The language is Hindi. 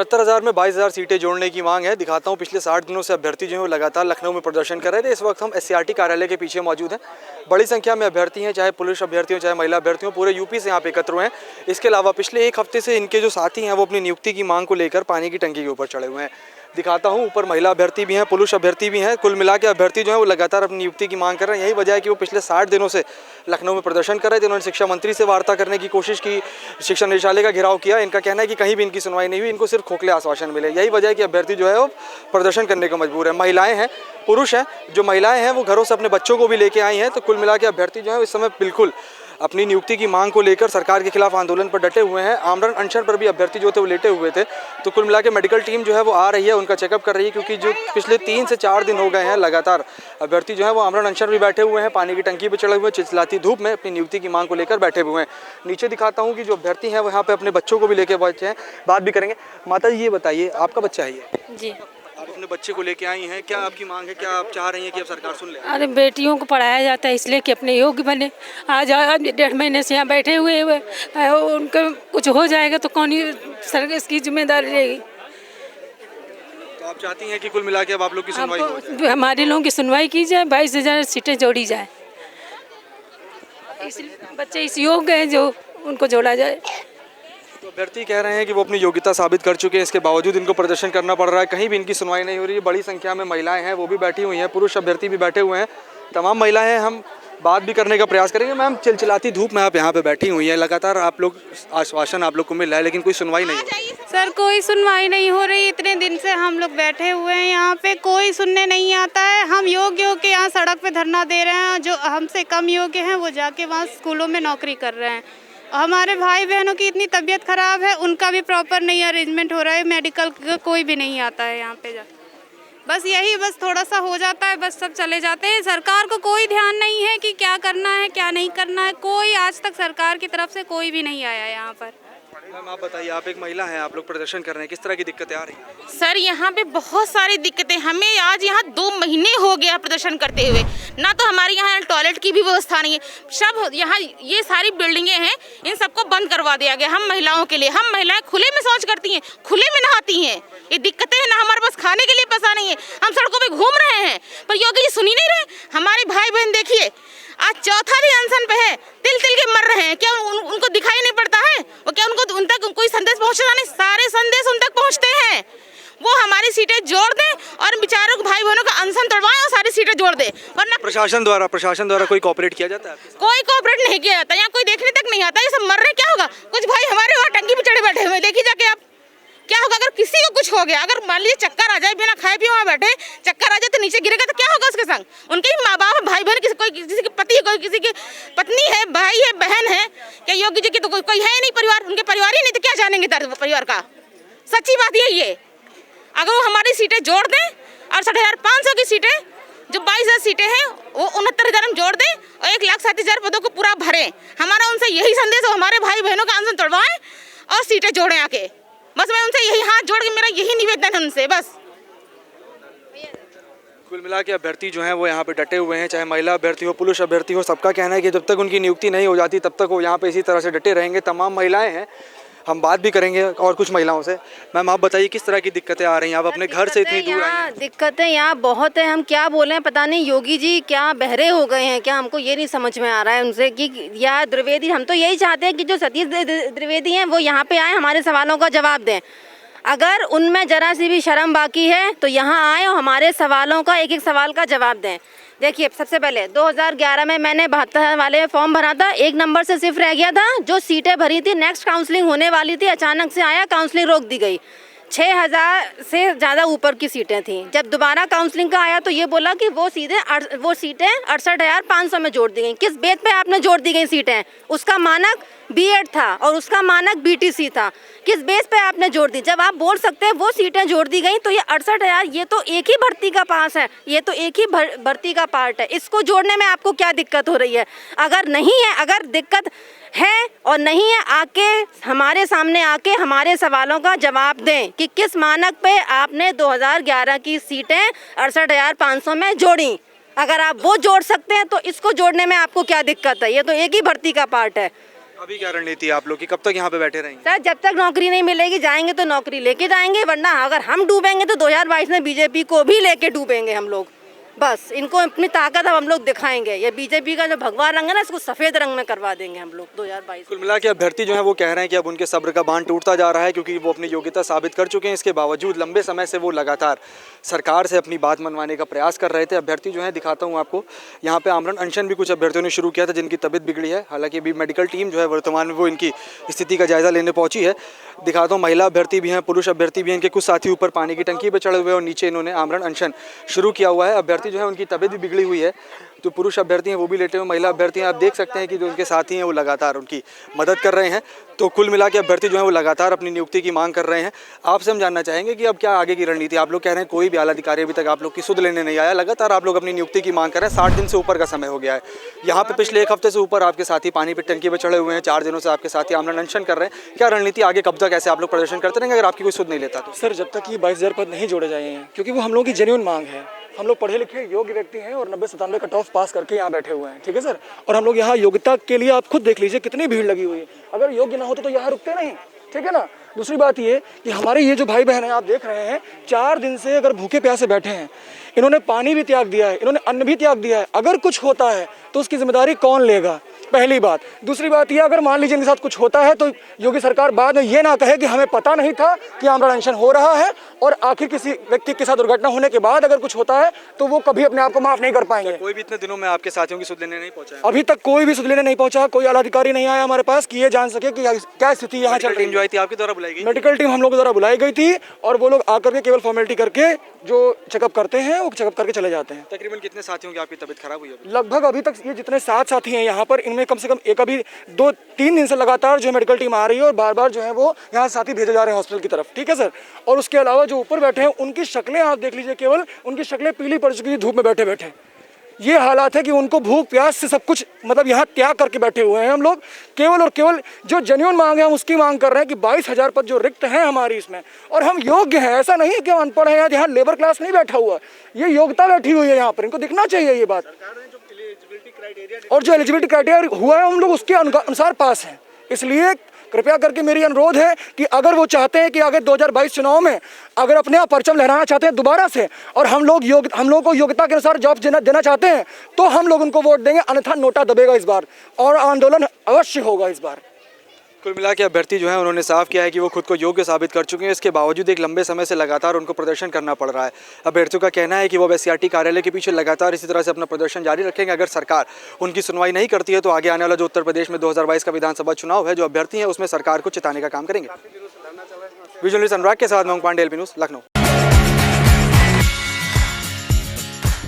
69,000 में 22,000 सीटें जोड़ने की मांग है। दिखाता हूँ, पिछले 60 दिनों से अभ्यर्थी जो है वो लगातार लखनऊ में प्रदर्शन कर रहे थे। इस वक्त हम एससीईआरटी कार्यालय के पीछे मौजूद हैं। बड़ी संख्या में अभ्यर्थी हैं, चाहे पुरुष अभ्यर्थी हो चाहे महिला अभ्यर्थी हो, पूरे यूपी से यहाँ पे एकत्र हुए हैं। इसके अलावा पिछले एक हफ्ते से इनके जो साथी हैं वो अपनी नियुक्ति की मांग को लेकर पानी की टंकी के ऊपर चढ़े हुए हैं। दिखाता हूँ, ऊपर महिला अभ्यर्थी भी हैं, पुरुष अभ्यर्थी भी हैं। कुल मिला के अभ्यर्थी जो है वो लगातार अपनी नियुक्ति की मांग कर रहे हैं। यही वजह है कि वो पिछले 60 दिनों से लखनऊ में प्रदर्शन कर रहे थे। उन्होंने शिक्षा मंत्री से वार्ता करने की कोशिश की, शिक्षा निदेशालय का घेराव किया। इनका कहना है कि कहीं भी इनकी सुनवाई नहीं हुई, इनको सिर्फ खोखले आश्वासन मिले। यही वजह है कि अभ्यर्थी जो है वो प्रदर्शन करने को मजबूर है। महिलाएं हैं, पुरुष हैं। जो महिलाएं हैं वो घरों से अपने बच्चों को भी लेके आई हैं। तो कुल मिला के अभ्यर्थी जो है इस समय बिल्कुल अपनी नियुक्ति की मांग को लेकर सरकार के खिलाफ आंदोलन पर डटे हुए हैं। आमरण अनशन पर भी अभ्यर्थी जो थे वो लेटे हुए थे। तो कुल मिला के मेडिकल टीम जो है वो आ रही है, उनका चेकअप कर रही है, क्योंकि जो पिछले 3 से 4 दिन हो गए हैं लगातार अभ्यर्थी जो है वो आमरण अनशन भी बैठे हुए हैं, पानी की टंकी पर चढ़े हुए, चिलचिलाती धूप में अपनी नियुक्ति की मांग को लेकर बैठे हुए हैं। नीचे दिखाता हूँ कि जो अभ्यर्थी हैं वो यहाँ पे अपने बच्चों को भी लेके बैठे हैं, बात भी करेंगे। माता जी, ये बताइए, आपका बच्चा है ये? जी। आप अपने बच्चे को लेके आई हैं, क्या आपकी मांग है, क्या आप चाह रही हैं कि अब सरकार सुन ले? अरे बेटियों को पढ़ाया जाता है इसलिए कि अपने योग्य बने। आज 1.5 महीने से यहाँ बैठे हुए उनका कुछ हो जाएगा तो कौन सरकार इसकी जिम्मेदारी रहेगी। तो आप चाहती हैं कि कुल मिला के अब आप लोग की सुनवाई हो जाए? हमारे लोगों की सुनवाई की जाए, 22,000 सीटें जोड़ी जाए। इसलिए बच्चे इस योग्य हैं जो उनको जोड़ा जाए। तो अभ्यर्थी कह रहे हैं कि वो अपनी योग्यता साबित कर चुके हैं, इसके बावजूद इनको प्रदर्शन करना पड़ रहा है, कहीं भी इनकी सुनवाई नहीं हो रही है। बड़ी संख्या में महिलाएं हैं, वो भी बैठी हुई हैं, पुरुष अभ्यर्थी भी बैठे हुए हैं। तमाम महिलाएं, हम बात भी करने का प्रयास करेंगे। मैम, चिलचिलाती धूप में आप यहाँ पे बैठी हुई हैं, लगातार आप लोग आश्वासन आप लोग को मिल रहा है, लेकिन कोई सुनवाई नहीं हो रही। सर, कोई सुनवाई नहीं हो रही। इतने दिन से हम लोग बैठे हुए हैं यहाँ पे, कोई सुनने नहीं आता है। हम योग्य हो के यहाँ सड़क पे धरना दे रहे हैं, जो हमसे कम योग्य हैं वो जाके वहाँ स्कूलों में नौकरी कर रहे हैं। हमारे भाई बहनों की इतनी तबीयत खराब है, उनका भी प्रॉपर नहीं अरेंजमेंट हो रहा है, मेडिकल का कोई भी नहीं आता है यहाँ पे। बस यही, बस थोड़ा सा हो जाता है, बस सब चले जाते हैं। सरकार को कोई ध्यान नहीं है कि क्या करना है क्या नहीं करना है। कोई आज तक सरकार की तरफ से कोई भी नहीं आया यहाँ पर। मैम, आप बताइए, आप एक महिला हैं, आप लोग प्रदर्शन कर रहे हैं, किस तरह की दिक्कतें आ रही हैं? सर, यहाँ पे बहुत सारी दिक्कतें, हमें आज यहाँ 2 महीने हो गया प्रदर्शन करते हुए। ना तो हमारे यहाँ टॉयलेट की भी व्यवस्था नहीं है। सब यहाँ ये सारी बिल्डिंगें हैं, इन सबको बंद करवा दिया गया हम महिलाओं के लिए। हम महिलाएं खुले में शौच करती हैं, खुले में नहाती हैं। ये दिक्कतें हैं ना, हमारे पास खाने के लिए पैसा नहीं है, हम सड़कों पर घूम रहे हैं, पर योगी जी सुन ही नहीं रहे। हमारे भाई बहन देखिए, आज चौथा दिन अनशन पे है, तिल तिल के मर रहे हैं। क्या उनको दिखाई नहीं पड़ता है? और क्या उनको उन तक कोई संदेश पहुंचता नहीं? सारे संदेश उन तक पहुंचते हैं। वो हमारी सीटें जोड़ दें और बेचारों को, भाई बहनों का अनशन तोड़वाएं और सारी सीटें जोड़ दें। वरना प्रशासन द्वारा कोई कोऑपरेट किया जाता है? कोई कोऑपरेट नहीं किया जाता, यहाँ कोई देखने तक नहीं आता। ये सब मर रहे, क्या होगा? कुछ भाई हमारे वहाँ टंकी पे चढ़े बैठे हुए, देखिए जाके आप क्या होगा अगर किसी को कुछ हो गया। अगर मान लीजिए चक्कर आ जाए, बिना खाए पिए वहाँ बैठे, चक्कर आ जाए तो नीचे गिरेगा तो क्या होगा उसके संग? उनके ही माँ बाप, भाई बहन, किसी के पति है, कोई किसी की पत्नी है, भाई है, बहन है। क्या योगी जी की तो कोई है नहीं परिवार? उनके परिवार ही नहीं तो क्या जानेंगे दर्द परिवार का? सच्ची बात यही है। अगर वो हमारी सीटें जोड़ दें, 68,500 की सीटें, जो 22,000 सीटें हैं वो 69,000 हम जोड़ दें और 1,37,000 पदों को पूरा भरें। हमारा उनसे यही संदेश हो, हमारे भाई बहनों का अनशन तोड़वाएं और सीटें जोड़ें आके। बस मैं उनसे यही हाथ जोड़ के, मेरा यही निवेदन है उनसे बस। कुल मिला के अभ्यर्थी जो हैं वो यहाँ पे डटे हुए हैं, चाहे महिला अभ्यर्थी हो, पुरुष अभ्यर्थी हो, सबका कहना है कि जब तक उनकी नियुक्ति नहीं हो जाती तब तक वो यहाँ पे इसी तरह से डटे रहेंगे। तमाम महिलाएं हैं, हम बात भी करेंगे और कुछ महिलाओं से। मैम, आप बताइए, किस तरह की दिक्कतें आ रही हैं? आप अपने घर से इतनी दूर आई हैं। दिक्कतें यहाँ बहुत है, हम क्या बोलें, पता नहीं योगी जी क्या बहरे हो गए हैं क्या, हमको ये नहीं समझ में आ रहा है उनसे कि या द्विवेदी। हम तो यही चाहते हैं कि जो सतीश द्विवेदी हैं वो यहाँ पे आए, हमारे सवालों का जवाब दें। अगर उनमें जरा सी भी शर्म बाकी है तो यहाँ आए और हमारे सवालों का, एक एक सवाल का जवाब दें। देखिए, सबसे पहले 2011 में मैंने 72 वाले फॉर्म भरा था, 1 नंबर से सिर्फ रह गया था। जो सीटें भरी थी, नेक्स्ट काउंसलिंग होने वाली थी, अचानक से आया, काउंसलिंग रोक दी गई। 6,000 से ज़्यादा ऊपर की सीटें थी। जब दोबारा काउंसलिंग का आया तो ये बोला कि वो सीटें 68,500 में जोड़ दी गई। किस बेस पे आपने जोड़ दी गई सीटें? उसका मानक बीएड था और उसका मानक बीटीसी था। किस बेस पे आपने जोड़ दी? जब आप बोल सकते हैं वो सीटें जोड़ दी गई तो ये 68,000, ये तो एक ही भर्ती का पास है, ये तो एक ही भर्ती का पार्ट है। इसको जोड़ने में आपको क्या दिक्कत हो रही है? अगर नहीं है, अगर दिक्कत है और नहीं है, आके हमारे सामने आके हमारे सवालों का जवाब दें कि किस मानक पे आपने 2011 की सीटें 68,500 में जोड़ी। अगर आप वो जोड़ सकते हैं तो इसको जोड़ने में आपको क्या दिक्कत है? ये तो एक ही भर्ती का पार्ट है। अभी क्या रणनीति है आप लोग की, कब तक यहाँ पे बैठे रहेंगे? सर जब तक नौकरी नहीं मिलेगी जाएंगे तो नौकरी लेके जाएंगे, वरना अगर हम डूबेंगे तो 2022 में बीजेपी को भी लेके डूबेंगे हम लोग। बस इनको अपनी ताकत अब हम लोग दिखाएंगे। ये बीजेपी का जो भगवा रंग है ना, इसको सफेद रंग में करवा देंगे हम लोग 2022। कुल मिला के अभ्यर्थी जो है वो कह रहे हैं कि अब उनके सब्र का बांध टूटता जा रहा है, क्योंकि वो अपनी योग्यता साबित कर चुके हैं। इसके बावजूद लंबे समय से वो लगातार सरकार से अपनी बात मनवाने का प्रयास कर रहे थे। अभ्यर्थी जो है, दिखाता हूँ आपको, यहाँ पे आमरण अनशन भी कुछ अभ्यर्थियों ने शुरू किया था जिनकी तबीयत बिगड़ी है। हालांकि अभी मेडिकल टीम जो है वर्तमान में वो इनकी स्थिति का जायजा लेने पहुंची है। दिखाता हूँ, महिला अभ्यर्थी भी हैं, पुरुष अभ्यर्थी भी हैं। इनके कुछ साथी ऊपर पानी की टंकी पर चढ़े हुए और नीचे इन्होंने आमरण अनशन शुरू किया हुआ है। अभ्यर्थी जो है उनकी तबीयत भी बिगड़ी हुई है, जो पुरुष अभ्यर्थी हैं वो भी लेटे हुए, महिला अभ्यर्थी हैं। आप देख सकते हैं कि जो उनके साथी हैं वो लगातार उनकी मदद कर रहे हैं। तो कुल मिला के अभ्यर्थी जो है वो लगातार अपनी नियुक्ति की मांग कर रहे हैं। आपसे हम जानना चाहेंगे कि अब क्या आगे की रणनीति। आप लोग कह रहे हैं कोई भी आला अधिकारी अभी तक आप लोग की सुध लेने नहीं आया, लगातार आप लोग अपनी नियुक्ति की मांग कर रहे हैं। 60 दिन से ऊपर का समय हो गया है। यहाँ पे पिछले 1 हफ्ते से ऊपर आपके साथी पानी पे टंकी पे चढ़े हुए हैं, 4 दिनों से आपके साथी आमरण अनशन कर रहे हैं। क्या रणनीति आगे, कब तक ऐसे आप लोग प्रदर्शन करते रहेंगे अगर आपकी कोई सुध नहीं लेता तो? सर जब तक ये 22,000 पद नहीं जोड़े जाए हैं, क्योंकि वो हम लोगों की जेन्युइन मांग है। हम लोग पढ़े लिखे योग्य व्यक्ति हैं और 90-97 कट ऑफ पास करके यहाँ बैठे हुए हैं, ठीक है सर। और हम लोग यहाँ योग्यता के लिए आप खुद देख लीजिए कितनी भीड़ लगी हुई है। अगर योग्य ना होते तो यहाँ रुकते नहीं, ठीक है ना। दूसरी बात ये कि हमारे ये जो भाई बहन हैं, आप देख रहे हैं 4 दिन से अगर भूखे प्यासे बैठे हैं, इन्होंने पानी भी त्याग दिया है, इन्होंने अन्न भी त्याग दिया है। अगर कुछ होता है तो उसकी जिम्मेदारी कौन लेगा, पहली बात। दूसरी बात ये, अगर मान लीजिए इनके साथ कुछ होता है तो योगी सरकार बाद में ये ना कहे कि हमें पता नहीं था कि आमरण अनशन हो रहा है, और आखिर किसी व्यक्ति के साथ दुर्घटना होने के बाद अगर कुछ होता है तो वो कभी अपने आप को माफ नहीं कर पाएंगे। कोई भी इतने दिनों में आपके साथियों की सुध लेने नहीं पहुंचा है? अभी तक कोई भी सुध लेने नहीं पहुंचा, कोई आला अधिकारी नहीं आया हमारे पास कि ये जान सके कि क्या स्थिति यहाँ चल रही है। जो आई थी आपके द्वारा बुलाई गई? मेडिकल टीम हम लोग द्वारा बुलाई गई थी और वो लोग आकर के केवल फॉर्मेलिटी करके जो चेकअप करते हैं वो चेकअप करके चले जाते हैं। तकरीबन कितने साथियों की आपकी तबीयत खराब हुई है? लगभग अभी तक ये जितने 7 साथी हैं यहाँ पर, इनमें कम से कम एक अभी 2-3 दिन से लगातार जो है मेडिकल टीम आ रही है और बार बार जो है वो यहाँ साथी भेजे जा रहे हैं हॉस्पिटल की तरफ, ठीक है सर। और उसके अलावा जो ऊपर बैठे हैं उनकी शक्लें आप देख लीजिए, केवल उनकी शक्लें पीली पड़ चुकी है धूप में बैठे बैठे। ये हालात है कि उनको भूख प्यास से सब कुछ मतलब यहाँ त्याग करके बैठे हुए हैं। हम लोग केवल और केवल जो जेन्युइन मांग है हम उसकी मांग कर रहे हैं कि 22,000 पद जो रिक्त हैं हमारी इसमें, और हम योग्य हैं। ऐसा नहीं है कि हम अनपढ़ हैं, यहाँ लेबर क्लास नहीं बैठा हुआ, ये योग्यता बैठी हुई है यहाँ पर, इनको दिखना चाहिए ये बात। और जो एलिजिबिलिटी क्राइटेरिया हुआ है हम लोग उसके अनुसार पास हैं। इसलिए कृपया करके मेरी अनुरोध है कि अगर वो चाहते हैं कि आगे 2022 चुनाव में अगर अपने आप परचम लहराना चाहते हैं दोबारा से, और हम लोग को योग्यता के अनुसार जॉब देना चाहते हैं, तो हम लोग उनको वोट देंगे, अन्यथा नोटा दबेगा इस बार और आंदोलन अवश्य होगा इस बार। कुल मिला के अभ्यर्थी जो है उन्होंने साफ किया है कि वो खुद को योग्य साबित कर चुके हैं। इसके बावजूद एक लंबे समय से लगातार उनको प्रदर्शन करना पड़ रहा है। अभ्यर्थियों का कहना है कि वो SCRT कार्यालय के पीछे लगातार इसी तरह से अपना प्रदर्शन जारी रखेंगे। अगर सरकार उनकी सुनवाई नहीं करती है तो आगे आने वाला जो उत्तर प्रदेश में 2022 का विधानसभा चुनाव है, जो अभ्यर्थी हैं उसमें सरकार को चिताने का काम करेंगे। विजुअल न्यूज़ अनुराग के साथ मैं पांडे, LP न्यूज़, लखनऊ।